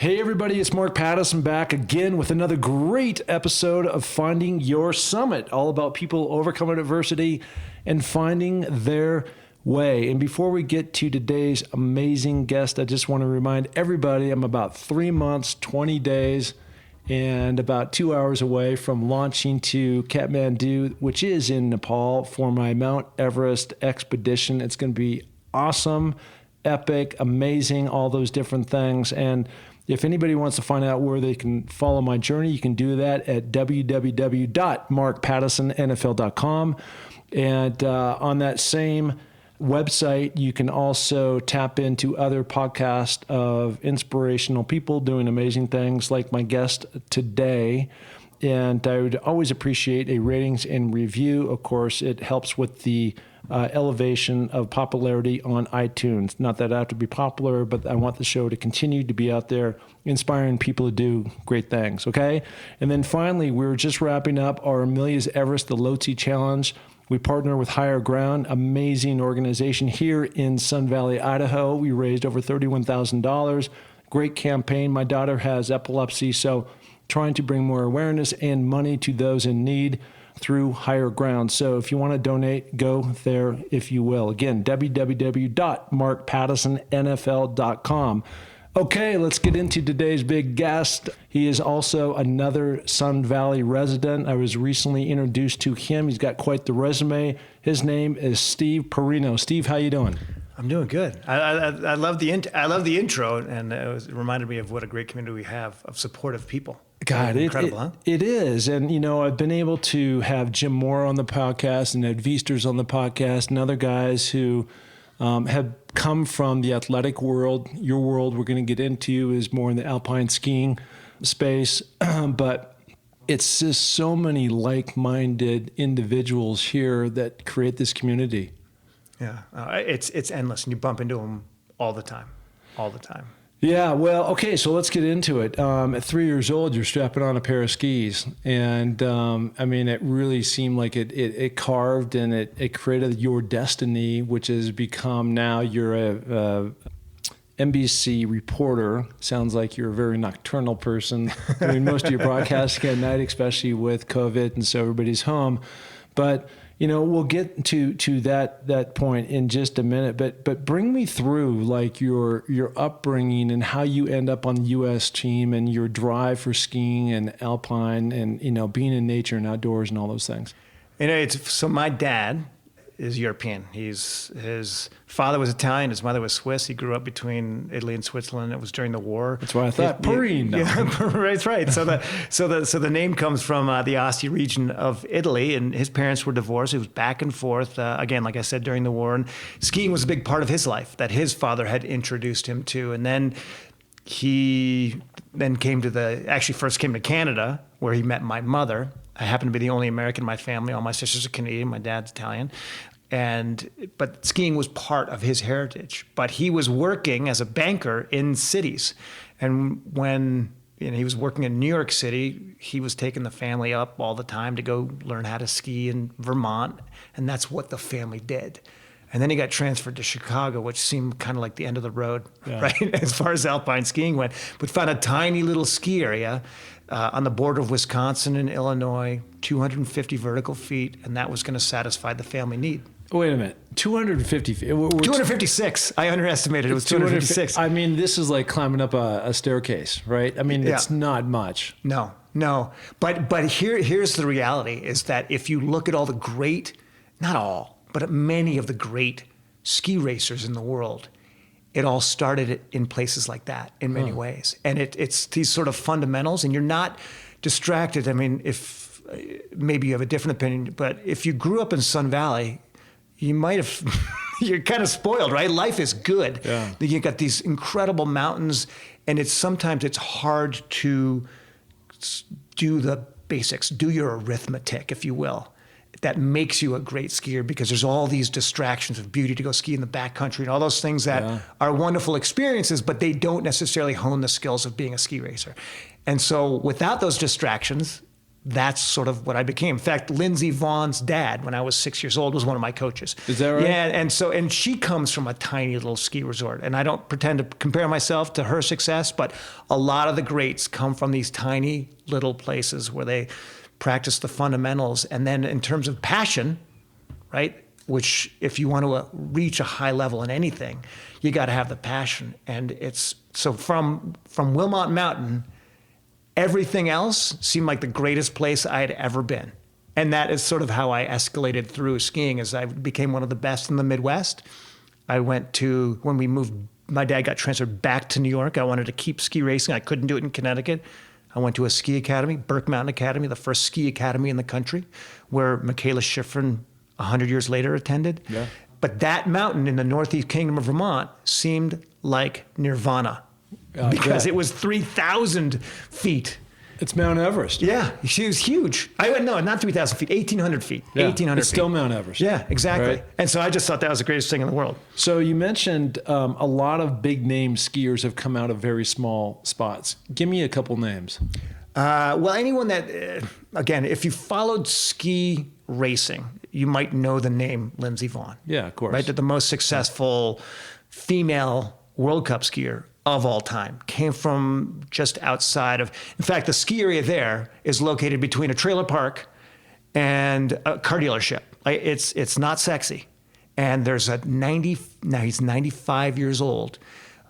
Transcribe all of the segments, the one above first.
Hey everybody, it's Mark Pattison back again with another great episode of Finding Your Summit, all about people overcoming adversity and finding their way. And before we get to today's amazing guest, I just want to remind everybody I'm about 3 months, 20 days, and about 2 hours away from launching to Kathmandu, which is in Nepal, for my Mount Everest expedition. It's going to be awesome, epic, amazing, all those different things. And if anybody wants to find out where they can follow my journey, you can do that at www.markpattisonnfl.com. And on that same website, you can also tap into other podcasts of inspirational people doing amazing things like my guest today. And I would always appreciate a ratings and review. Of course, it helps with the elevation of popularity on iTunes. Not that I have to be popular, but I want the show to continue to be out there inspiring people to do great things, okay? And then finally, we're just wrapping up our Amelia's Everest, the Lhotse Challenge. We partner with Higher Ground, amazing organization here in Sun Valley, Idaho. We raised over $31,000. Great campaign. My daughter has epilepsy, so trying to bring more awareness and money to those in need through Higher Ground. So if you want to donate, go there if you will. Again, www.markpattisonnfl.com. Okay, let's get into today's big guest. He is also another Sun Valley resident. I was recently introduced to him. He's got quite the resume. His name is Steve Porino. Steve, how you doing? I'm doing good. I love the intro, and it reminded me of what a great community we have of supportive people. God, incredible, huh? It is. And, you know, I've been able to have Jim Moore on the podcast and Ed Viesters on the podcast and other guys who have come from the athletic world. Your world we're going to get into is more in the Alpine skiing space. But it's just so many like-minded individuals here that create this community. Yeah, it's endless, and you bump into them all the time. Yeah, well, okay, so let's get into it. At 3 years old, you're strapping on a pair of skis, and I mean, it really seemed like it carved and it created your destiny, which has become now you're a NBC reporter. Sounds like you're a very nocturnal person, doing most of your broadcasting at night, especially with COVID, and so everybody's home. But you know, we'll get to that point in just a minute, but bring me through like your upbringing and how you end up on the U.S. team and your drive for skiing and Alpine and, you know, being in nature and outdoors and all those things. You know, so my dad is European. His father was Italian, his mother was Swiss. He grew up between Italy and Switzerland. It was during the war. That's why I thought Porino. Yeah, that's right. So the name comes from the Aosta region of Italy, and his parents were divorced. It was back and forth again, like I said, during the war. And skiing was a big part of his life that his father had introduced him to. And then he first came to Canada, where he met my mother. I happen to be the only American in my family. All my sisters are Canadian. My dad's Italian. But skiing was part of his heritage. But he was working as a banker in cities. And when he was working in New York City, he was taking the family up all the time to go learn how to ski in Vermont. And that's what the family did. And then he got transferred to Chicago, which seemed kind of like the end of the road, right, as far as alpine skiing went. But found a tiny little ski area on the border of Wisconsin and Illinois, 250 vertical feet, and that was going to satisfy the family need. Wait a minute, 250 feet? 256. I underestimated. It was 256. I mean, this is like climbing up a staircase, right? I mean, it's not much. No. But here's the reality, is that if you look at all the great, not all, but many of the great ski racers in the world, it all started in places like that in many ways. And it's these sort of fundamentals, and you're not distracted. I mean, if maybe you have a different opinion, but if you grew up in Sun Valley, you might have, you're kind of spoiled, right? Life is good. Yeah. You got these incredible mountains, and sometimes it's hard to do the basics, do your arithmetic, if you will. That makes you a great skier, because there's all these distractions of beauty to go ski in the backcountry and all those things that are wonderful experiences, but they don't necessarily hone the skills of being a ski racer. And so without those distractions, that's sort of what I became. In fact, Lindsey Vaughn's dad, when I was 6 years old, was one of my coaches. Is that right? Yeah, and she comes from a tiny little ski resort. And I don't pretend to compare myself to her success, but a lot of the greats come from these tiny little places where they practice the fundamentals. And then in terms of passion, right, which if you want to reach a high level in anything, you got to have the passion. And it's so from Wilmot Mountain, everything else seemed like the greatest place I had ever been. And that is sort of how I escalated through skiing as I became one of the best in the Midwest. I went to, when we moved, my dad got transferred back to New York. I wanted to keep ski racing. I couldn't do it in Connecticut. I went to a ski academy, Burke Mountain Academy, the first ski academy in the country, where Michaela Schifrin 100 years later attended. Yeah. But that mountain in the Northeast Kingdom of Vermont seemed like nirvana because it was 3,000 feet. It's Mount Everest. Yeah, she was huge. No, not 3,000 feet, 1,800 feet. Yeah, 1,800 it's feet. still Mount Everest. Yeah, exactly. Right? And so I just thought that was the greatest thing in the world. So you mentioned a lot of big name skiers have come out of very small spots. Give me a couple names. Well, anyone that, again, if you followed ski racing, you might know the name Lindsey Vaughn. Yeah, of course. Right, the most successful female World Cup skier of all time. Came from just outside of, in fact, the ski area there is located between a trailer park and a car dealership. It's not sexy. And there's now he's 95 years old,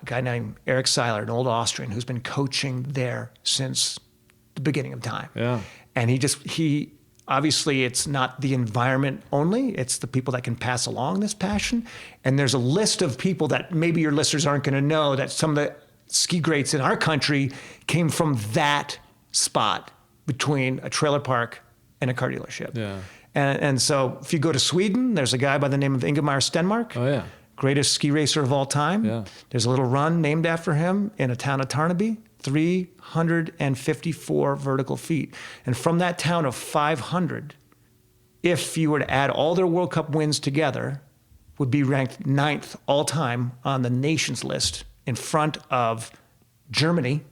a guy named Eric Seiler, an old Austrian who's been coaching there since the beginning of time. Yeah. And he obviously it's not the environment only, it's the people that can pass along this passion. And there's a list of people that maybe your listeners aren't going to know that some of the ski greats in our country came from that spot between a trailer park and a car dealership. Yeah. And so if you go to Sweden, there's a guy by the name of Ingemar Stenmark. Oh, yeah. Greatest ski racer of all time. Yeah. There's a little run named after him in a town of Tarnaby, 354 vertical feet. And from that town of 500, if you were to add all their World Cup wins together, would be ranked 9th all time on the nations list in front of Germany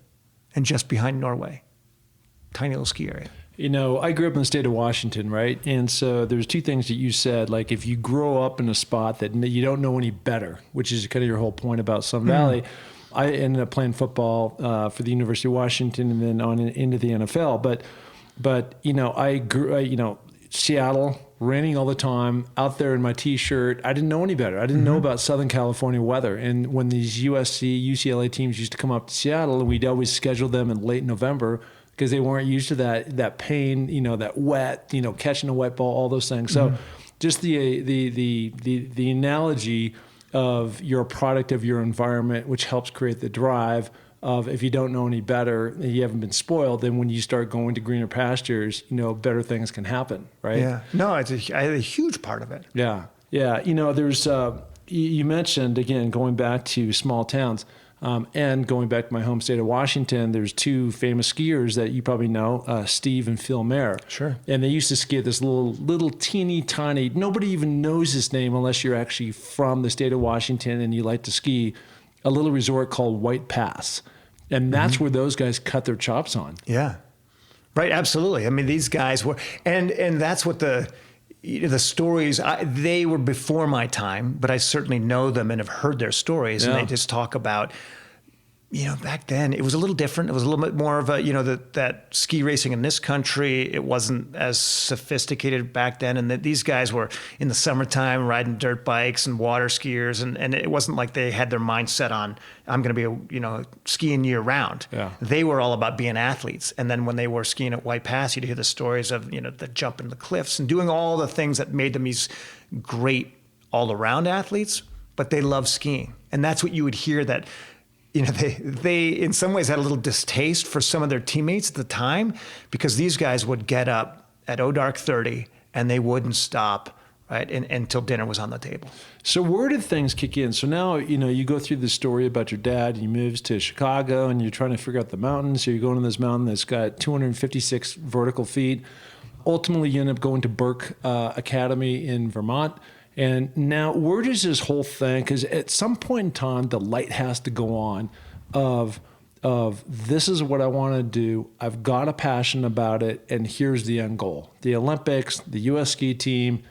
and just behind Norway. Tiny little ski area. You know, I grew up in the state of Washington, right? And so there's two things that you said, like if you grow up in a spot that you don't know any better, which is kind of your whole point about Sun Valley. I ended up playing football for the University of Washington and then on into the NFL. But you know, I grew, Seattle, raining all the time, out there in my T-shirt. I didn't know any better. I didn't know about Southern California weather. And when these USC, UCLA teams used to come up to Seattle, and we'd always schedule them in late November, because they weren't used to that pain, that wet, catching a wet ball, all those things. So just the analogy of you're a product of your environment, which helps create the drive of if you don't know any better, and you haven't been spoiled, then when you start going to greener pastures, better things can happen, right? Yeah. No, it's a huge part of it. Yeah. Yeah. There's, you mentioned, again, going back to small towns, and going back to my home state of Washington, there's two famous skiers that you probably know, Steve and Phil Mayer. Sure. And they used to ski at this little teeny tiny, nobody even knows this name unless you're actually from the state of Washington and you like to ski, a little resort called White Pass. And that's where those guys cut their chops on. Yeah. Right. Absolutely. I mean, these guys were, and that's what the stories, they were before my time, but I certainly know them and have heard their stories. Yeah. And they just talk about, back then it was a little different. It was a little bit more of a, that ski racing in this country, it wasn't as sophisticated back then. And that these guys were in the summertime riding dirt bikes and water skiers. And it wasn't like they had their mindset on, I'm going to be, skiing year round. Yeah. They were all about being athletes. And then when they were skiing at White Pass, you'd hear the stories of, the jump in the cliffs and doing all the things that made them these great all around athletes, but they love skiing. And that's what you would hear that, they in some ways had a little distaste for some of their teammates at the time, because these guys would get up at dark 30 and they wouldn't stop, right, until dinner was on the table. So where did things kick in? So now, you go through the story about your dad, and he moves to Chicago, and you're trying to figure out the mountains. So you're going to this mountain that's got 256 vertical feet. Ultimately, you end up going to Burke Academy in Vermont. And now, where does this whole thing, because at some point in time, the light has to go on of of this is what I want to do. I've got a passion about it, and here's the end goal. The Olympics, the U.S. ski team,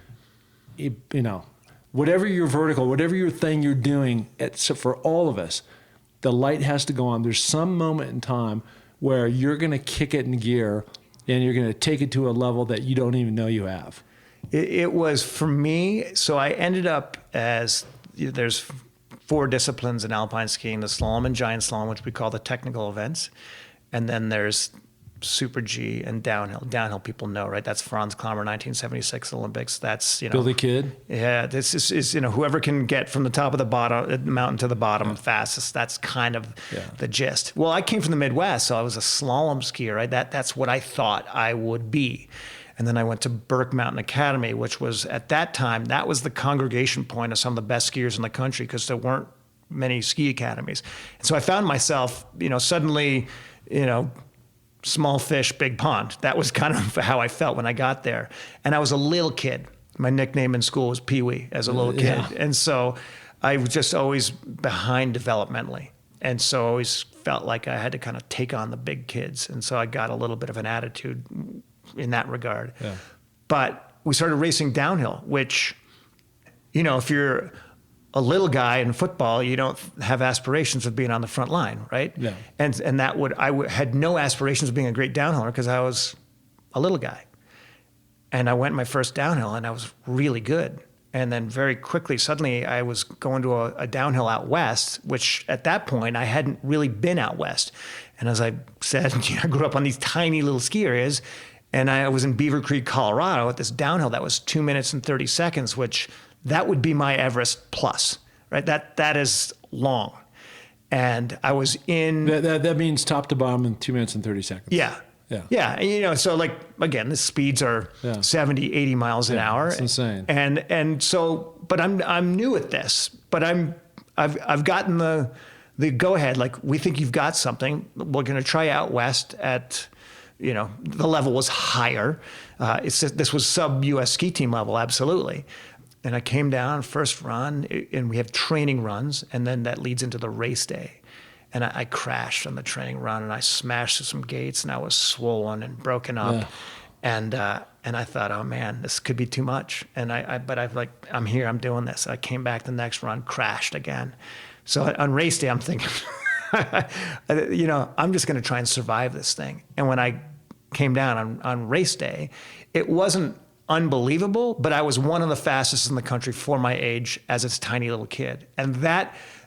you know, whatever your vertical, whatever your thing you're doing, so for all of us, the light has to go on. There's some moment in time where you're going to kick it in gear and you're going to take it to a level that you don't even know you have. It was for me. So I ended up there's 4 disciplines in alpine skiing: the slalom and giant slalom, which we call the technical events. And then there's Super G and downhill. Downhill people know, right? That's Franz Klammer, 1976 Olympics. That's, you know. Billy Kidd? Yeah, this is, you know, whoever can get from the top of the mountain to the bottom fastest. That's kind of the gist. Well, I came from the Midwest, so I was a slalom skier, right? That's what I thought I would be. And then I went to Burke Mountain Academy, which was, at that time, that was the congregation point of some of the best skiers in the country, because there weren't many ski academies. And so I found myself, you know, suddenly, you know, small fish, big pond. That was kind of how I felt when I got there. And I was a little kid. My nickname in school was Pee Wee as a little kid. Yeah. And so I was just always behind developmentally. And so I always felt like I had to kind of take on the big kids. And so I got a little bit of an attitude in that regard. Yeah. But we started racing downhill, which, you know, if you're a little guy in football, you don't have aspirations of being on the front line, right? Yeah. And had no aspirations of being a great downhiller because I was a little guy. And I went my first downhill and I was really good. And then very quickly, suddenly I was going to a downhill out west, which at that point I hadn't really been out west. And as I said, I grew up on these tiny little ski areas, and I was in Beaver Creek, Colorado at this downhill that was 2 minutes and 30 seconds, which that would be my Everest plus, right? That is long. And I was in... That means top to bottom in 2 minutes and 30 seconds. Yeah. Yeah. Yeah. And, you know, so like, again, the speeds are 70, 80 miles an hour. It's insane. And so, but I'm new at this, but I've gotten the go ahead. Like, we think you've got something. We're going to try out west at, you know, the level was higher. This was sub US ski team level. Absolutely. And I came down first run, and we have training runs, and then that leads into the race day. And I crashed on the training run, and I smashed some gates, and I was swollen and broken up. Yeah. And I thought, oh man, this could be too much. But I'm here, I'm doing this. I came back the next run, crashed again. So on race day, I'm thinking, you know, I'm just going to try and survive this thing. And when I came down on race day, it wasn't unbelievable, but I was one of the fastest in the country for my age as a tiny little kid. And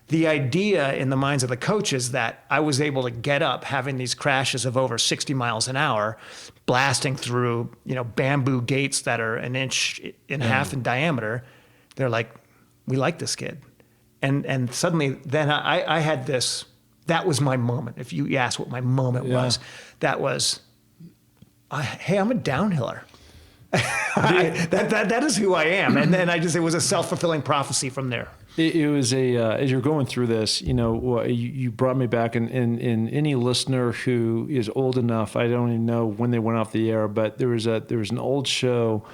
the idea in the minds of the coaches that I was able to get up having these crashes of over 60 miles an hour, blasting through, you know, bamboo gates that are an inch and a half in diameter, they're like, we like this kid. And suddenly then I had this, that was my moment. If you ask what my moment was, that was, hey, I'm a downhiller. That is who I am. And then it was a self-fulfilling prophecy from there. It was as you're going through this, you know, you brought me back, and any listener who is old enough, I don't even know when they went off the air, but there was an old show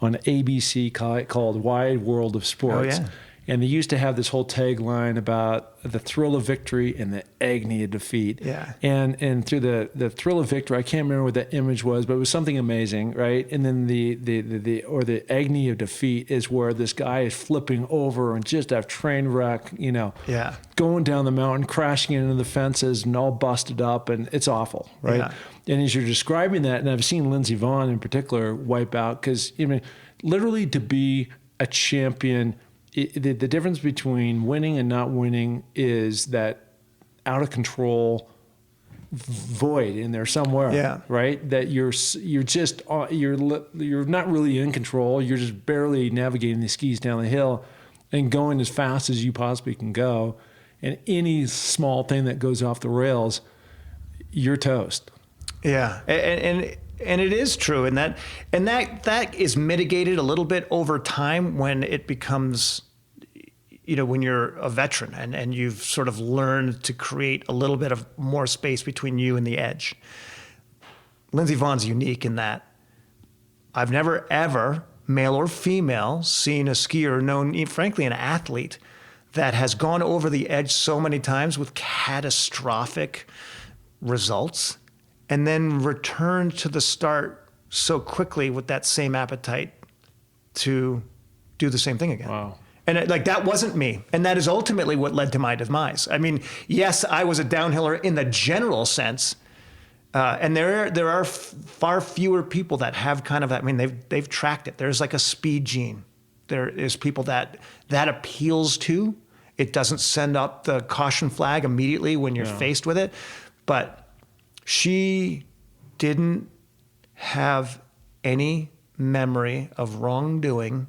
on ABC called Wide World of Sports. Oh, yeah. And they used to have this whole tagline about the thrill of victory and the agony of defeat. Yeah. And through the thrill of victory, I can't remember what that image was, but it was something amazing, right? And then the agony of defeat is where this guy is flipping over and just a train wreck, you know, going down the mountain, crashing into the fences and all busted up, and it's awful, right? Yeah. And as you're describing that, and I've seen Lindsey Vonn in particular wipe out, because I mean, literally to be a champion, the difference between winning and not winning is that out of control void in there somewhere, right? That you're not really in control. You're just barely navigating the skis down the hill and going as fast as you possibly can go. And any small thing that goes off the rails, you're toast. Yeah, and it is true, and that is mitigated a little bit over time when it becomes, you know, when you're a veteran and you've sort of learned to create a little bit of more space between you and the edge. Lindsey Vonn's unique in that I've never ever, male or female, seen a skier, known, frankly, an athlete, that has gone over the edge so many times with catastrophic results and then returned to the start so quickly with that same appetite to do the same thing again. Wow. And that wasn't me. And that is ultimately what led to my demise. I mean, yes, I was a downhiller in the general sense. And there are far fewer people that have kind of that. I mean, they've tracked it. There's like a speed gene. There is people that appeals to. It doesn't send up the caution flag immediately when you're faced with it. But she didn't have any memory of wrongdoing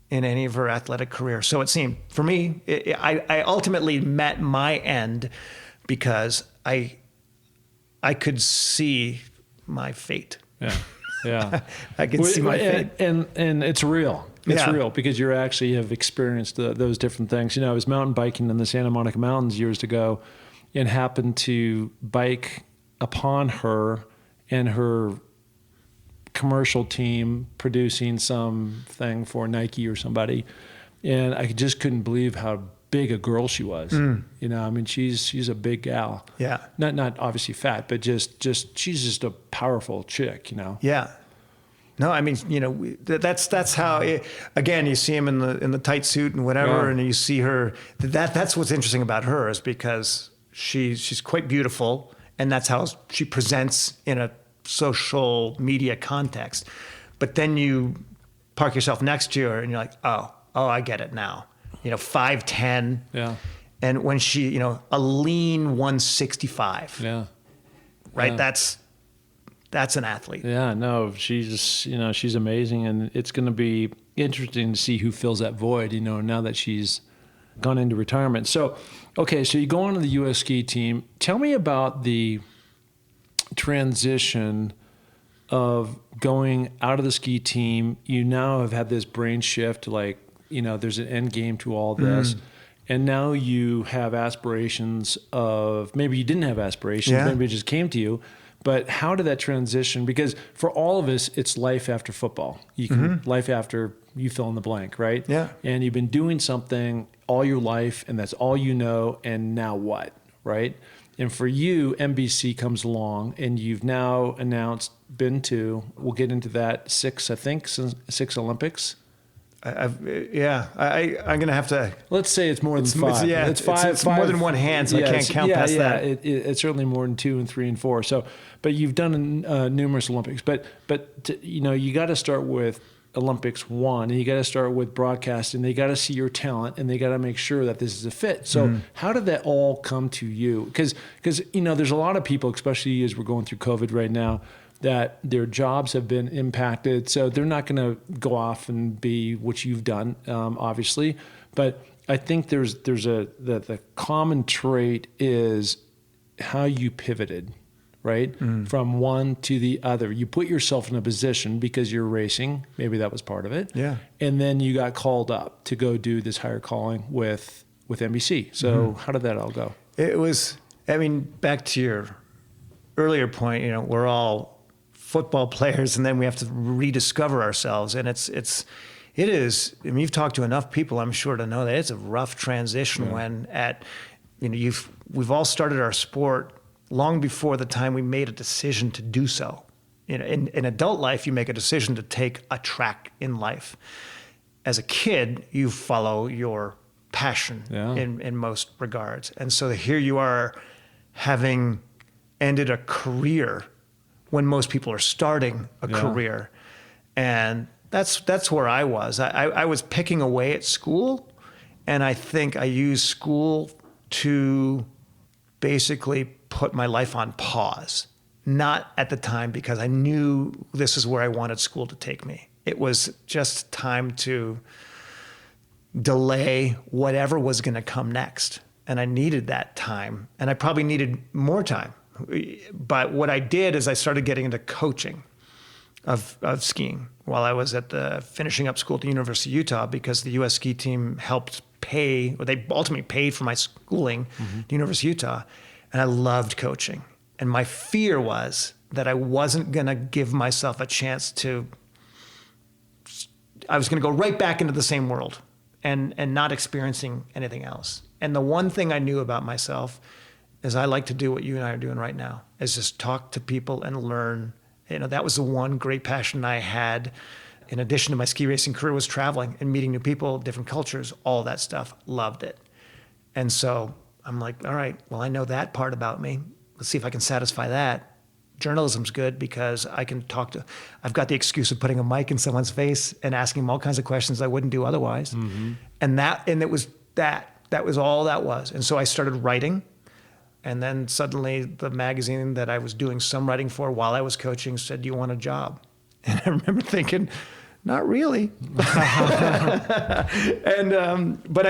in any of her athletic career. So it seemed, for me, I ultimately met my end because I could see my fate. Yeah. I could see my fate. And it's real. It's real because you actually have experienced those different things. I was mountain biking in the Santa Monica Mountains years ago and happened to bike upon her and her commercial team producing something for Nike or somebody. And I just couldn't believe how big a girl she was. I mean, she's a big gal. Yeah. Not obviously fat, but just she's just a powerful chick, Yeah. No, I mean, that's how again, you see him in the tight suit and whatever, and you see her, that's what's interesting about her is because she's quite beautiful, and that's how she presents in a social media context. But then you park yourself next to her and you're like, oh, I get it now. 5'10". Yeah. And when she, a lean 165. Yeah. Right. Yeah. That's an athlete. Yeah, no, she's amazing. And it's going to be interesting to see who fills that void, now that she's gone into retirement. So, okay. So you go on to the U.S. ski team. Tell me about the transition of going out of the ski team. You now have had this brain shift, like, there's an end game to all this. And now you have aspirations of, maybe you didn't have aspirations, maybe it just came to you. But how did that transition? Because for all of us, it's life after football. You can life after you fill in the blank, right? Yeah. And you've been doing something all your life, and that's all you know. And now what, right? And for you, NBC comes along, and you've now announced, we'll get into that, six Olympics. I'm going to have to. Let's say it's more than five. It's five. It's more than one hand, so I can't count past that. It's certainly more than 2 and 3 and 4. So, but you've done numerous Olympics. But you got to start with Olympics 1, and you got to start with broadcasting. They got to see your talent, and they got to make sure that this is a fit. So, how did that all come to you? Because there's a lot of people, especially as we're going through COVID right now, that their jobs have been impacted. So they're not going to go off and be what you've done, obviously. But I think the common trait is how you pivoted, right? From one to the other. You put yourself in a position because you're racing. Maybe that was part of it. Yeah. And then you got called up to go do this higher calling with NBC. So how did that all go? It was, back to your earlier point, we're all football players, and then we have to rediscover ourselves. And it is. You've talked to enough people, I'm sure, to know that it's a rough transition when we've all started our sport long before the time we made a decision to do so. In adult life, you make a decision to take a track in life. As a kid, you follow your passion in most regards. And so here you are, having ended a career when most people are starting a career. And that's where I was. I was picking away at school, and I think I used school to basically put my life on pause. Not at the time, because I knew this is where I wanted school to take me. It was just time to delay whatever was going to come next. And I needed that time, and I probably needed more time. But what I did is I started getting into coaching of skiing while I was finishing up school at the University of Utah, because the U.S. ski team helped pay, or they ultimately paid for my schooling at the University of Utah. And I loved coaching. And my fear was that I wasn't going to give myself a chance I was going to go right back into the same world and not experiencing anything else. And the one thing I knew about myself is I like to do what you and I are doing right now, is just talk to people and learn. That was the one great passion I had. In addition to my ski racing career, was traveling and meeting new people, different cultures, all that stuff. Loved it. And so I'm like, all right, well, I know that part about me. Let's see if I can satisfy that. Journalism's good because I've got the excuse of putting a mic in someone's face and asking them all kinds of questions I wouldn't do otherwise. Mm-hmm. And it was that was all that was. And so I started writing. And then suddenly the magazine that I was doing some writing for while I was coaching said, "Do you want a job?" And I remember thinking, not really. But I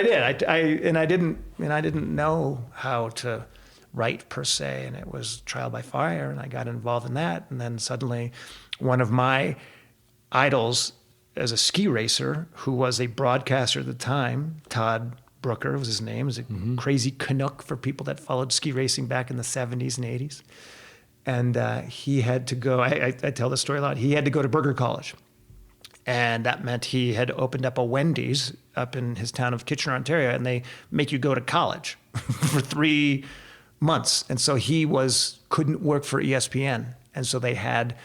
did. I didn't know how to write per se, and it was trial by fire, and I got involved in that. And then suddenly one of my idols as a ski racer, who was a broadcaster at the time, Todd Brooker was his name, was a crazy Canuck for people that followed ski racing back in the 70s and 80s. And he had to go, I tell this story a lot, he had to go to Burger College. And that meant he had opened up a Wendy's up in his town of Kitchener, Ontario, and they make you go to college for 3 months. And so he couldn't work for ESPN. And so they had,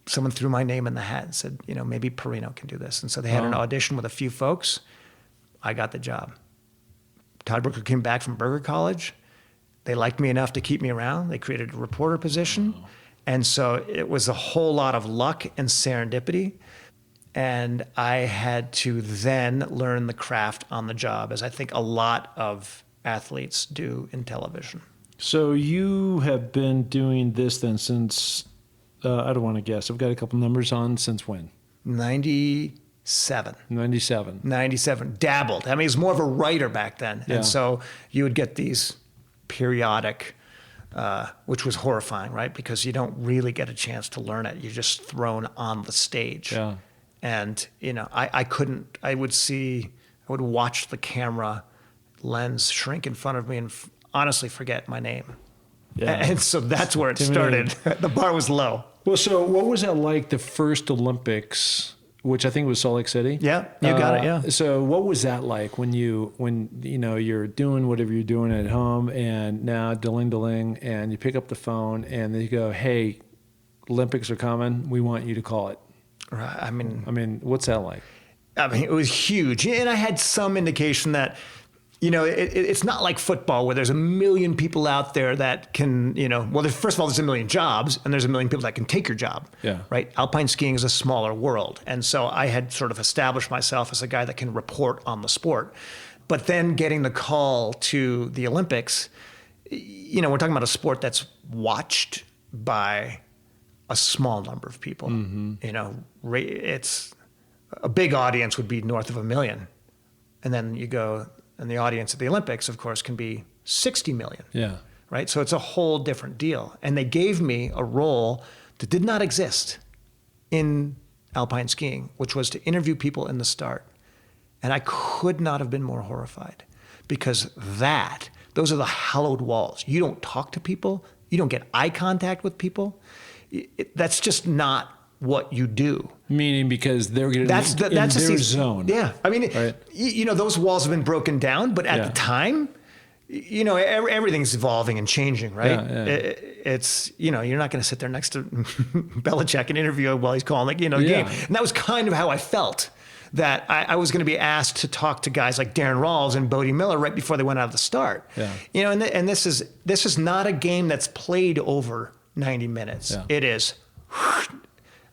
someone threw my name in the hat and said, maybe Porino can do this. And so they had an audition with a few folks. I got the job. Todd Brooker came back from Burger College. They liked me enough to keep me around. They created a reporter position. Oh. And so it was a whole lot of luck and serendipity. And I had to then learn the craft on the job, as I think a lot of athletes do in television. So you have been doing this then since, I don't want to guess, I've got a couple numbers on, since when? 97. 97. Dabbled. I mean, he was more of a writer back then. Yeah. And so you would get these periodic, which was horrifying, right? Because you don't really get a chance to learn it. You're just thrown on the stage. Yeah. And, I would watch the camera lens shrink in front of me and honestly forget my name. Yeah. And so that's where it started. The bar was low. Well, so what was that like, the first Olympics, which I think was Salt Lake City? Yeah, you got it, yeah. So what was that like when you're doing whatever you're doing at home, and now ding, and you pick up the phone and they go, "Hey, Olympics are coming. We want you to call it." Right. I mean, what's that like? I mean, it was huge. And I had some indication that, it's not like football where there's a million people out there that can, first of all, there's a million jobs and there's a million people that can take your job. Yeah. Right. Alpine skiing is a smaller world. And so I had sort of established myself as a guy that can report on the sport. But then getting the call to the Olympics, we're talking about a sport that's watched by a small number of people. Mm-hmm. It's a big audience would be north of 1 million. And then you go, and the audience at the Olympics, of course, can be 60 million. Yeah. Right. So it's a whole different deal. And they gave me a role that did not exist in alpine skiing, which was to interview people in the start. And I could not have been more horrified, because those are the hallowed walls. You don't talk to people. You don't get eye contact with people. That's just not what you do. Meaning because they're getting in their zone. Yeah. I mean, right. Those walls have been broken down, but at the time, everything's evolving and changing, right? Yeah. It's, you're not going to sit there next to Belichick and interview him while he's calling the game. And that was kind of how I felt, that I was going to be asked to talk to guys like Darren Rawls and Bodie Miller right before they went out of the start. Yeah. And this is not a game that's played over 90 minutes. Yeah. It is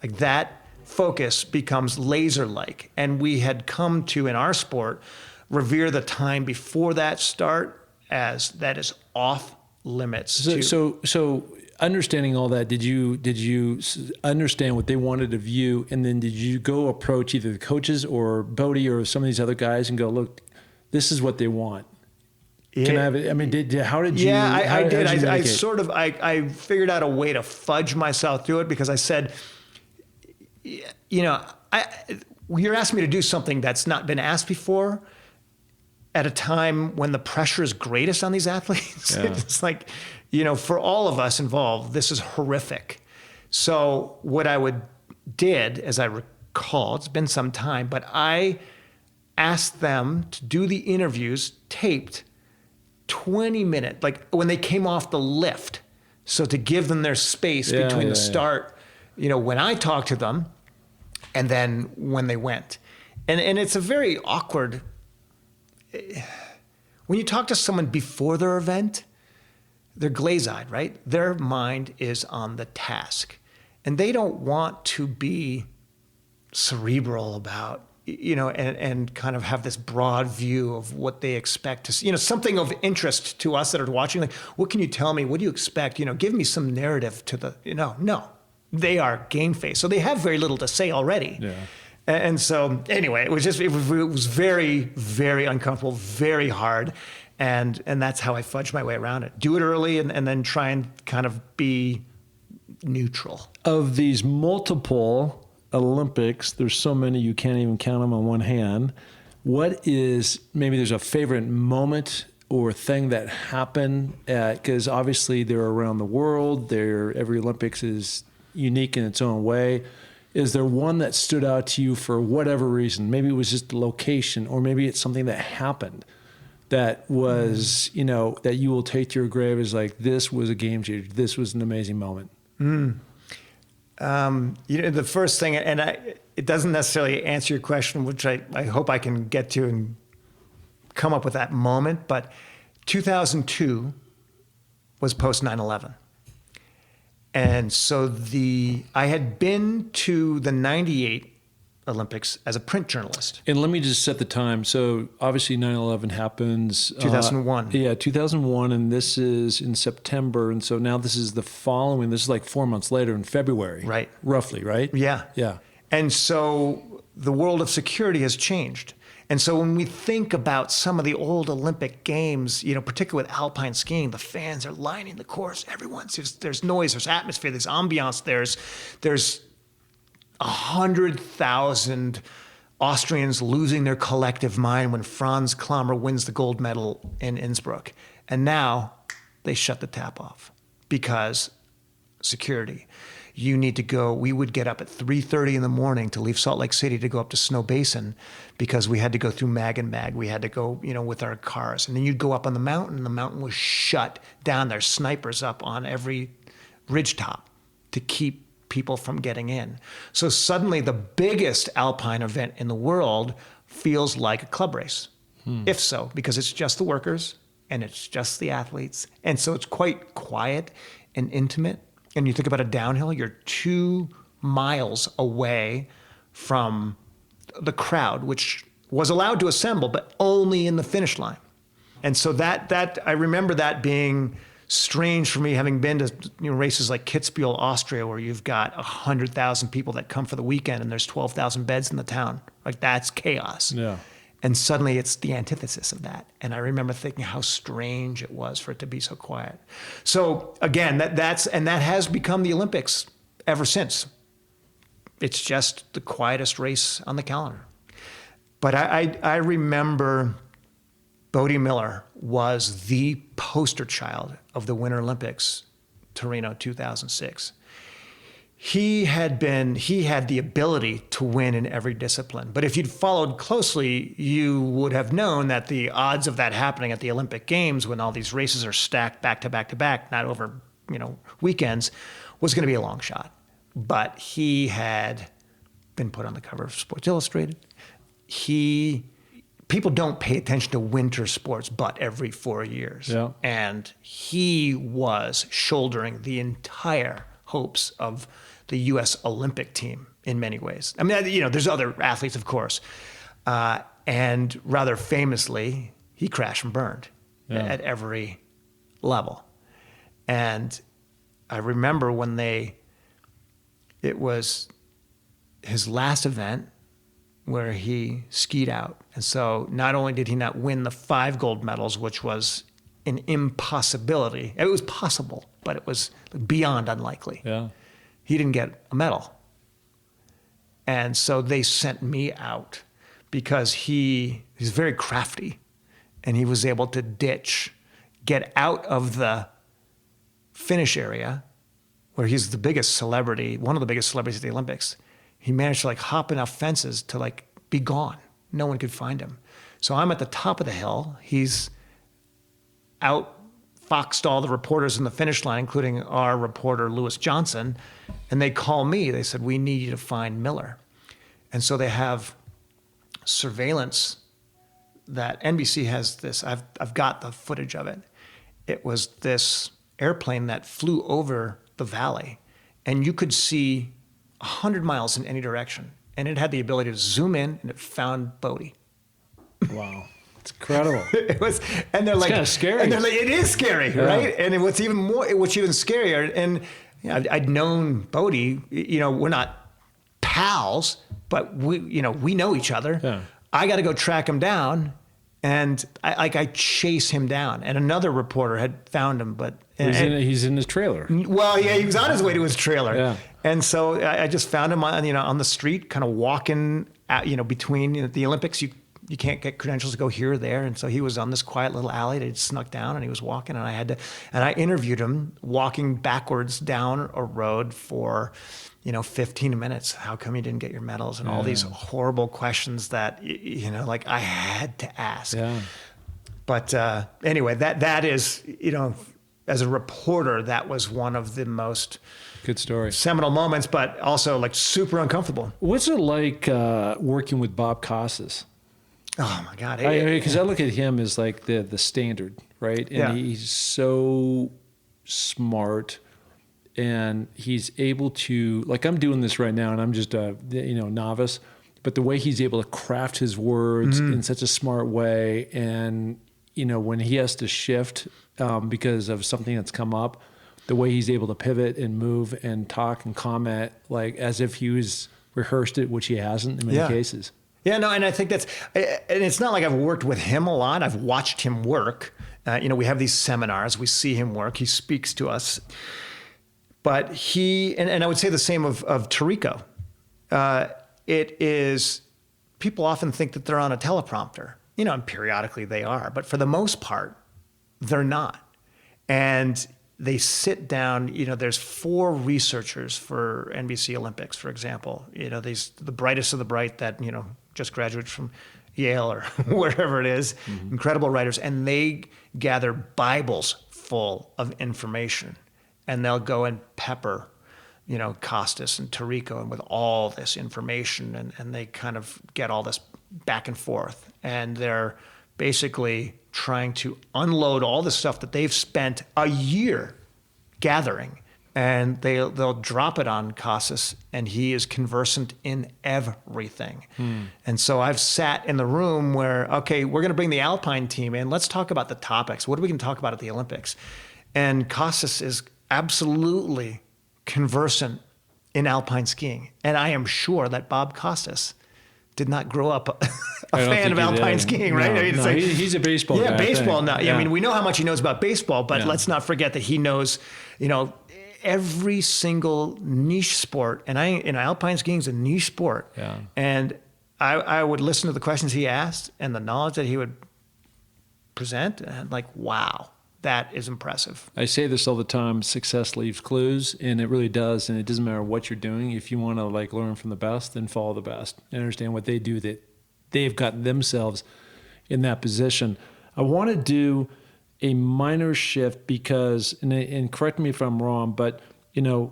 like that focus becomes laser-like. And we had come to, in our sport, revere the time before that start as that is off limits. So understanding all that, did you understand what they wanted of you, and then did you go approach either the coaches or Bodie or some of these other guys and go, "Look, this is what they want. Can I have it?" I mean, how did you? Yeah, I did. I figured out a way to fudge myself through it, because I said, you're asking me to do something that's not been asked before at a time when the pressure is greatest on these athletes. Yeah. It's like, for all of us involved, this is horrific. So what I did, as I recall, it's been some time, but I asked them to do the interviews taped 20 minutes, like when they came off the lift. So to give them their space between the start, when I talked to them and then when they went. And it's a very awkward, when you talk to someone before their event, they're glaze-eyed, right? Their mind is on the task. And they don't want to be cerebral about, and kind of have this broad view of what they expect to see, something of interest to us that are watching. Like, what can you tell me? What do you expect? Give me some narrative to the, no, they are game faced. So they have very little to say already. Yeah. And so anyway, it was very, very uncomfortable, very hard. And that's how I fudged my way around it. Do it early and then try and kind of be neutral. Of these multiple Olympics, there's so many you can't even count them on one hand. What is, maybe there's a favorite moment or thing that happened, because obviously they're around the world, every Olympics is unique in its own way. Is there one that stood out to you for whatever reason? Maybe it was just the location, or maybe it's something that happened that was, that you will take to your grave as like, this was a game changer. This was an amazing moment. The first thing, and it doesn't necessarily answer your question, which I hope I can get to and come up with that moment, but 2002 was post 9/11. And so I had been to the 98 Olympics as a print journalist. And let me just set the time. So obviously 9/11 happens. 2001. 2001, and this is in September. And so now this is this is like 4 months later in February. Right. Roughly, right? Yeah. Yeah. And so the world of security has changed. And so when we think about some of the old Olympic games, particularly with Alpine skiing, the fans are lining the course. There's noise, there's atmosphere, there's ambiance, there's 100,000 Austrians losing their collective mind when Franz Klammer wins the gold medal in Innsbruck. And now they shut the tap off because security. You need to go. We would get up at 3:30 in the morning to leave Salt Lake City to go up to Snow Basin because we had to go through Mag and Mag. We had to go, with our cars. And then you'd go up on the mountain, and the mountain was shut down. There's snipers up on every ridgetop to keep people from getting in. So suddenly the biggest Alpine event in the world feels like a club race. If so, because it's just the workers and it's just the athletes. And so it's quite quiet and intimate. And you think about a downhill, you're 2 miles away from the crowd, which was allowed to assemble, but only in the finish line. And so that I remember that being strange for me, having been to races like Kitzbühel, Austria, where you've got 100,000 people that come for the weekend and there's 12,000 beds in the town. Like, that's chaos. Yeah. And suddenly it's the antithesis of that. And I remember thinking how strange it was for it to be so quiet. So again, that has become the Olympics ever since. It's just the quietest race on the calendar. But I remember Bodie Miller was the poster child of the Winter Olympics, Torino 2006. He had the ability to win in every discipline. But if you'd followed closely, you would have known that the odds of that happening at the Olympic Games, when all these races are stacked back to back to back, not over, weekends, was going to be a long shot. But he had been put on the cover of Sports Illustrated. People don't pay attention to winter sports but every 4 years. Yeah. And he was shouldering the entire hopes of the U.S. Olympic team in many ways. I mean, there's other athletes, of course. And rather famously, he crashed and burned at every level. And I remember when it was his last event where he skied out. And so not only did he not win the 5 gold medals, which was an impossibility. It was possible, but it was beyond unlikely. Yeah. He didn't get a medal. And so they sent me out because he's very crafty and he was able to get out of the finish area where he's the biggest celebrity, one of the biggest celebrities at the Olympics. He managed to hop enough fences to be gone. No one could find him. So I'm at the top of the hill. He's outfoxed all the reporters in the finish line, including our reporter, Lewis Johnson. And they call me. They said, we need you to find Miller. And so they have surveillance that NBC has this. I've got the footage of it. It was this airplane that flew over the valley, and you could see 100 miles in any direction. And it had the ability to zoom in, and it found Bodie. Wow. It's incredible. It was, and they're it's like, kind of scary. And they're like, it is scary, right? And what's even scarier, and I'd known Bodie. We're not pals, but we know each other. Yeah. I got to go track him down, and I chase him down. And another reporter had found him, but he's in his trailer. Well, yeah, he was on his way to his trailer. Yeah. And so I just found him on the street, kind of walking between the Olympics. You can't get credentials to go here or there. And so he was on this quiet little alley that he'd snuck down, and he was walking, and I interviewed him walking backwards down a road for, 15 minutes. How come you didn't get your medals? And all these horrible questions that, I had to ask. Yeah. But anyway, that is, as a reporter, that was one of the most good story, seminal moments, but also like super uncomfortable. What's it like working with Bob Costas? Oh my God! Because I look at him as like the standard, right? And he's so smart, and he's able to, like, I'm doing this right now, and I'm just a novice, but the way he's able to craft his words in such a smart way, and when he has to shift because of something that's come up, the way he's able to pivot and move and talk and comment like as if he was rehearsed it, which he hasn't in many cases. Yeah, no, and I think and it's not like I've worked with him a lot. I've watched him work. We have these seminars. We see him work. He speaks to us. But and I would say the same of Tirico. It is, people often think that they're on a teleprompter. And periodically they are. But for the most part, they're not. And they sit down, there's 4 researchers for NBC Olympics, for example. The brightest of the bright that, just graduated from Yale or wherever it is, incredible writers, and they gather Bibles full of information, and they'll go and pepper, Costas and Tirico and with all this information, and they kind of get all this back and forth, and they're basically trying to unload all the stuff that they've spent a year gathering, and they'll drop it on Costas, and he is conversant in everything. And so I've sat in the room where, okay, we're going to bring the Alpine team in. Let's talk about the topics. What are we going to talk about at the Olympics? And Costas is absolutely conversant in Alpine skiing. And I am sure that Bob Costas did not grow up a fan of Alpine skiing, right? No, he's a baseball guy. Yeah, baseball. No, I mean, we know how much he knows about baseball, but let's not forget that he knows, every single niche sport. And Alpine skiing is a niche sport. Yeah. And I would listen to the questions he asked and the knowledge that he would present, and like, wow, that is impressive. I say this all the time: success leaves clues, and it really does. And it doesn't matter what you're doing. If you want to learn from the best, then follow the best and understand what they do, that they've got themselves in that position. I want to do a minor shift because, and correct me if I'm wrong, but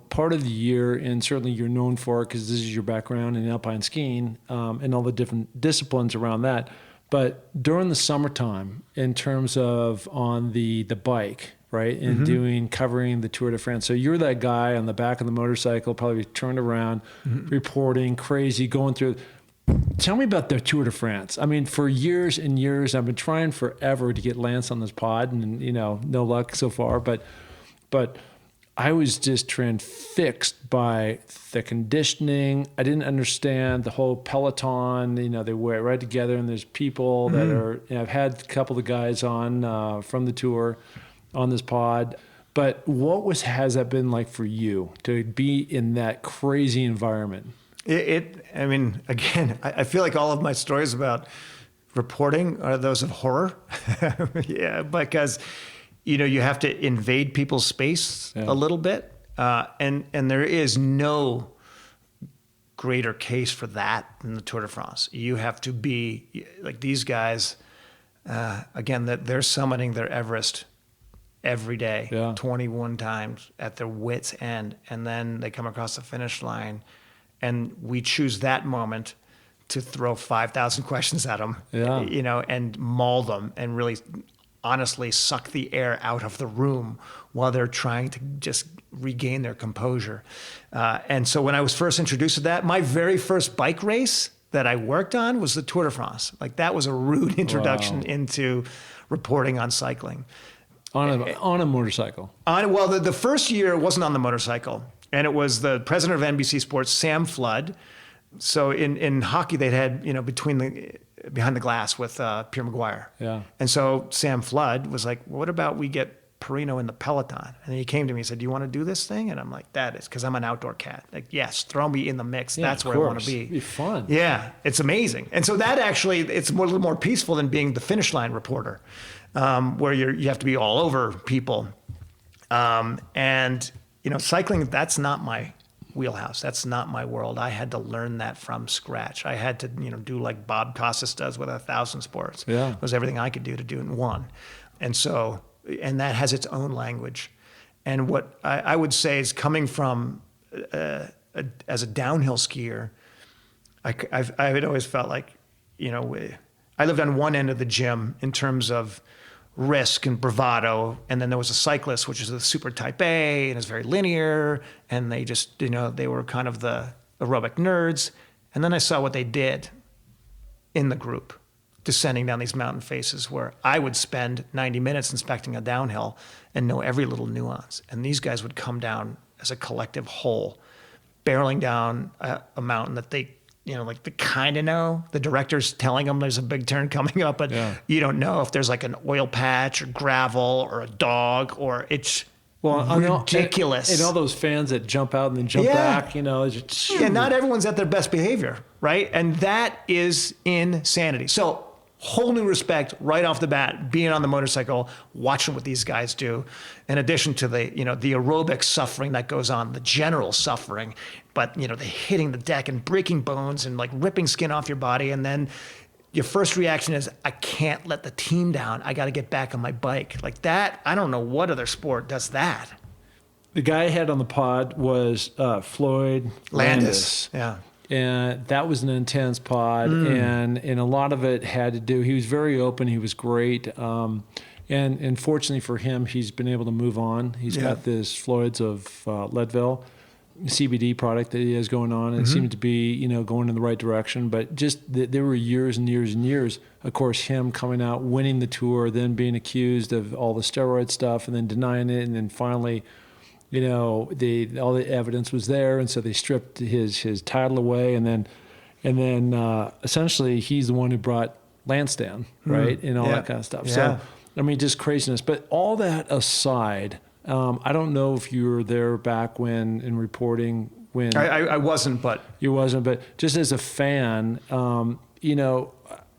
part of the year, and certainly you're known for it because this is your background in alpine skiing and all the different disciplines around that. But during the summertime, in terms of on the bike, right, and covering the Tour de France. So you're that guy on the back of the motorcycle, probably turned around, reporting, crazy, going through. Tell me about the Tour de France. I mean, for years and years, I've been trying forever to get Lance on this pod, and no luck so far. But I was just transfixed by the conditioning. I didn't understand the whole peloton. They wear it right together, and there's people that are. I've had a couple of guys on from the tour on this pod. But what has that been like for you to be in that crazy environment? I mean, again, I feel like all of my stories about reporting are those of horror. Yeah, because, you have to invade people's space a little bit. And there is no greater case for that than the Tour de France. You have to be like these guys, again, that they're summiting their Everest every day, 21 times at their wits' end. And then they come across the finish line, and we choose that moment to throw 5,000 questions at them, and maul them and really honestly suck the air out of the room while they're trying to just regain their composure. And so when I was first introduced to that, my very first bike race that I worked on was the Tour de France. Like that was a rude introduction into reporting on cycling. On a motorcycle. The first year it wasn't on the motorcycle, and it was the president of NBC Sports, Sam Flood. So in hockey, they'd had behind the glass with Pierre Maguire. Yeah. And so Sam Flood was like, "What about we get Porino in the peloton?" And then he came to me and said, "Do you want to do this thing?" And I'm like, "That is because I'm an outdoor cat. Like, yes, throw me in the mix. Yeah, that's where I want to be. It'd be fun. Yeah, it's amazing. And so that actually, it's a little more peaceful than being the finish line reporter, where you have to be all over people. And cycling, that's not my wheelhouse. That's not my world. I had to learn that from scratch. I had to, do like Bob Costas does with 1,000 sports. Yeah. It was everything I could do to do it in one. And so, and that has its own language. And what I would say is coming from, as a downhill skier, I had always felt like, I lived on one end of the gym in terms of risk and bravado, and then there was a cyclist, which is a super type A, and it's very linear, and they just, they were kind of the aerobic nerds. And then I saw what they did in the group, descending down these mountain faces, where I would spend 90 minutes inspecting a downhill and know every little nuance. And these guys would come down as a collective whole, barreling down a mountain that they, like they kind of know. The director's telling them there's a big turn coming up, but you don't know if there's like an oil patch or gravel or a dog, or it's ridiculous. And all those fans that jump out and then jump back, not everyone's at their best behavior, right? And that is insanity. So whole new respect right off the bat, being on the motorcycle, watching what these guys do, in addition to the aerobic suffering that goes on, the general suffering, but the hitting the deck and breaking bones and like ripping skin off your body. And then your first reaction is, I can't let the team down. I got to get back on my bike. Like that, I don't know what other sport does that. The guy I had on the pod was Floyd Landis. Yeah. And that was an intense pod, and a lot of it had to do, he was very open, he was great, and fortunately for him, he's been able to move on. He's got this Floyd's of Leadville CBD product that he has going on, and it seemed to be, going in the right direction, but just there were years and years and years, of course, him coming out, winning the Tour, then being accused of all the steroid stuff, and then denying it, and then finally, all the evidence was there, and so they stripped his title away, and then essentially he's the one who brought Lance down, right, and all that kind of stuff. Yeah. So just craziness. But all that aside, I don't know if you were there back when in reporting when I wasn't, but you wasn't, but just as a fan,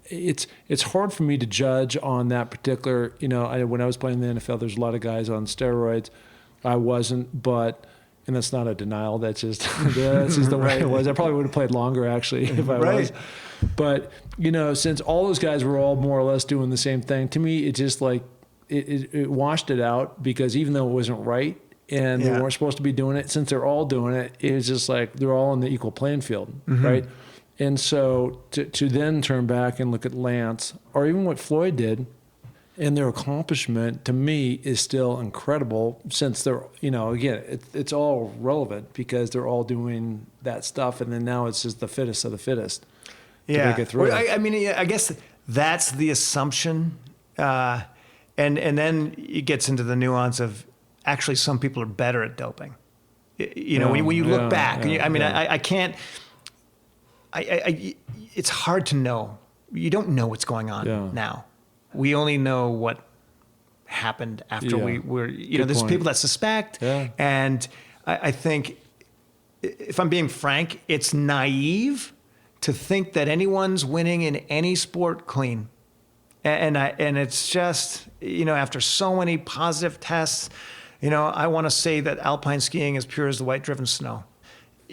it's hard for me to judge on that particular. When I was playing in the NFL, there's a lot of guys on steroids. I wasn't, and that's not a denial. That's just the way it was. I probably would have played longer actually if I was. But since all those guys were all more or less doing the same thing, to me, it just like it washed it out, because even though it wasn't right and they weren't supposed to be doing it, since they're all doing it, it's just like they're all on the equal playing field, right? And so to then turn back and look at Lance, or even what Floyd did, and their accomplishment, to me, is still incredible, since they're, again, it's all relevant because they're all doing that stuff, and then now it's just the fittest of the fittest to make it through. Well, I guess that's the assumption, and then it gets into the nuance of actually some people are better at doping. When you look back, I can't. It's hard to know. You don't know what's going on now. We only know what happened after we were, there's people that suspect. Yeah. And I think, if I'm being frank, it's naive to think that anyone's winning in any sport clean. And it's just, after so many positive tests, I want to say that alpine skiing is pure as the white driven snow.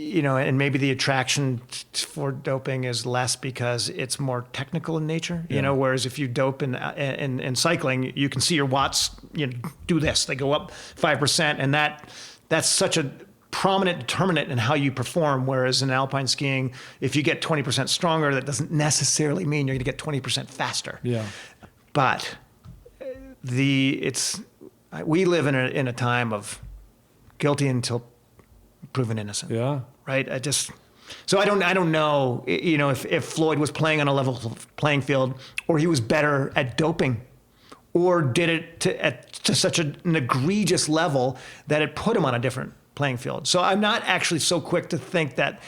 and maybe the attraction for doping is less because it's more technical in nature, whereas if you dope in cycling, you can see your watts, do this, they go up 5%. And that's such a prominent determinant in how you perform. Whereas in alpine skiing, if you get 20% stronger, that doesn't necessarily mean you're going to get 20% faster. Yeah. But we live in a time of guilty until proven innocent. Yeah. Right. So I don't know, if Floyd was playing on a level playing field, or he was better at doping, or did it to such an egregious level that it put him on a different playing field. So I'm not actually so quick to think that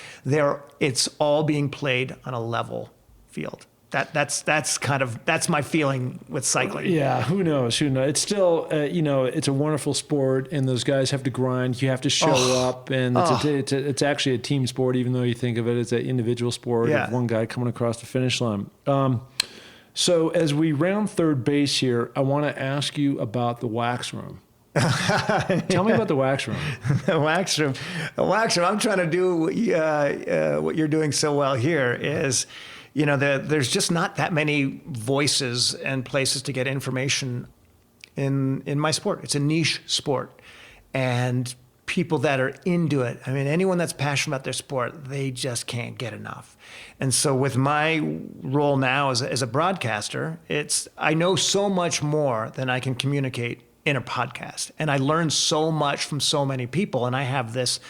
it's all being played on a level field. That's my feeling with cycling. Yeah, who knows? It's still, it's a wonderful sport, and those guys have to grind. You have to show up, and it's actually a team sport, even though you think of it as an individual sport of one guy coming across the finish line. So as we round third base here, I want to ask you about the wax room. Tell me about the wax room. The wax room. I'm trying to do what you're doing so well here is, there's just not that many voices and places to get information in my sport. It's a niche sport, and people that are into it, I mean, anyone that's passionate about their sport, they just can't get enough. And so with my role now as a broadcaster, I know so much more than I can communicate in a podcast. And I learn so much from so many people, and I have this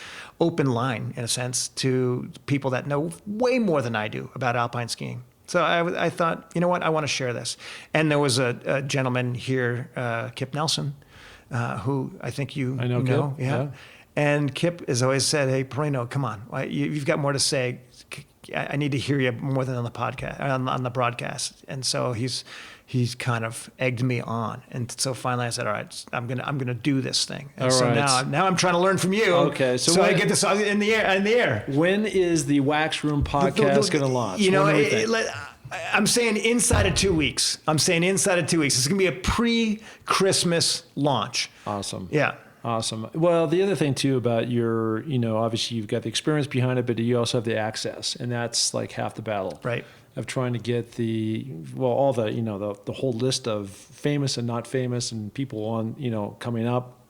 open line, in a sense, to people that know way more than I do about alpine skiing. So I thought, you know what, I want to share this. And there was a gentleman here, Kip Nelson, who I think I know. Kip. Yeah. And Kip has always said, hey, Porino, come on, you've got more to say. I need to hear you more than on the podcast, on the broadcast. And so he's kind of egged me on. And so finally I said, all right, I'm gonna do this thing. And so now I'm trying to learn from you. Okay. So I get this in the air. When is the Wax Room podcast going to launch? I'm saying inside of 2 weeks. It's going to be a pre-Christmas launch. Awesome. Yeah. Awesome. Well, the other thing too about your, obviously you've got the experience behind it, but you also have the access, and that's like half the battle. Right. Of trying to get the whole list of famous and not famous and people on, coming up.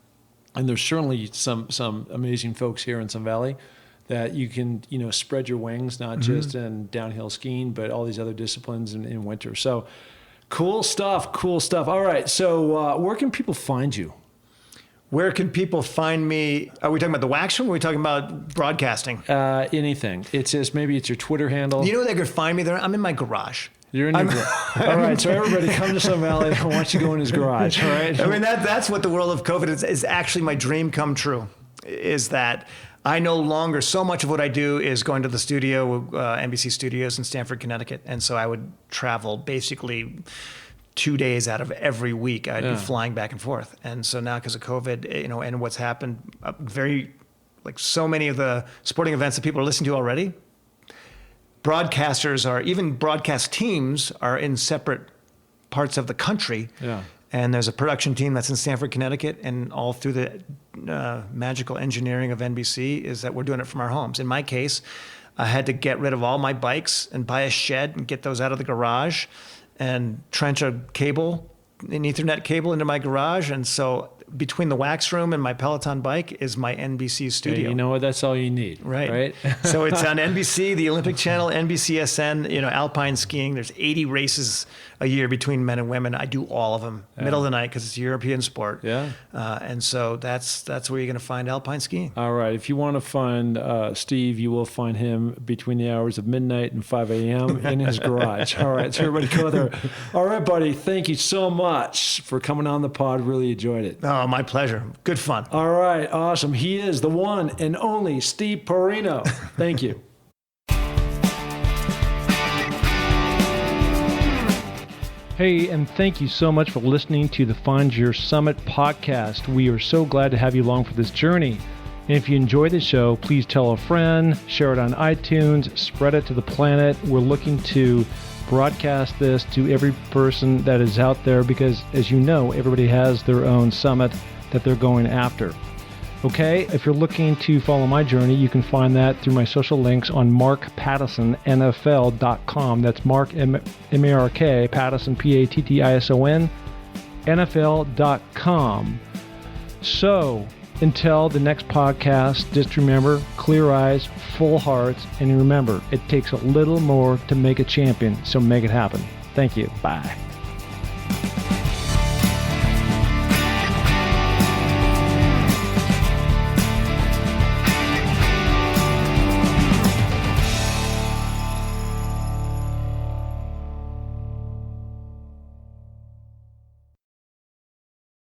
And there's certainly some amazing folks here in Sun Valley that you can, spread your wings, not just in downhill skiing, but all these other disciplines in winter. So cool stuff. All right. So where can people find you? Where can people find me? Are we talking about the Wax Room, or are we talking about broadcasting? Anything. It's just, maybe it's your Twitter handle. You know where they could find me there? I'm in my garage. You're in your garage. All right, so everybody come to Sun Valley. I want you to go in his garage, all right? I mean, that's what the world of COVID is actually my dream come true, is that I no longer, so much of what I do is going to the studio, NBC Studios in Stamford, Connecticut. And so I would travel basically 2 days out of every week. I'd be flying back and forth. And so now, because of COVID, and what's happened, so many of the sporting events that people are listening to already, even broadcast teams are in separate parts of the country. Yeah. And there's a production team that's in Stamford, Connecticut, and all through the magical engineering of NBC is that we're doing it from our homes. In my case, I had to get rid of all my bikes and buy a shed and get those out of the garage and trench an Ethernet cable into my garage. And so between the Wax Room and my Peloton bike is my NBC studio. Yeah, you know what? That's all you need. Right? So it's on NBC, the Olympic Channel, NBCSN, Alpine skiing. There's 80 races a year between men and women. I do all of them middle of the night because it's a European sport. Yeah. And so that's where you're going to find alpine skiing. All right. If you want to find Steve, you will find him between the hours of midnight and 5 a.m. in his garage. All right. So everybody go there. All right, buddy. Thank you so much for coming on the pod. Really enjoyed it. Oh, my pleasure. Good fun. All right. Awesome. He is the one and only Steve Porino. Thank you. Hey, and thank you so much for listening to the Find Your Summit podcast. We are so glad to have you along for this journey. And if you enjoy the show, please tell a friend, share it on iTunes, spread it to the planet. We're looking to broadcast this to every person that is out there because, as you know, everybody has their own summit that they're going after. Okay, if you're looking to follow my journey, you can find that through my social links on markpattisonnfl.com. That's Mark, M-A-R-K, Pattison, P-A-T-T-I-S-O-N, NFL.com. So, until the next podcast, just remember, clear eyes, full hearts, and remember, it takes a little more to make a champion, so make it happen. Thank you. Bye.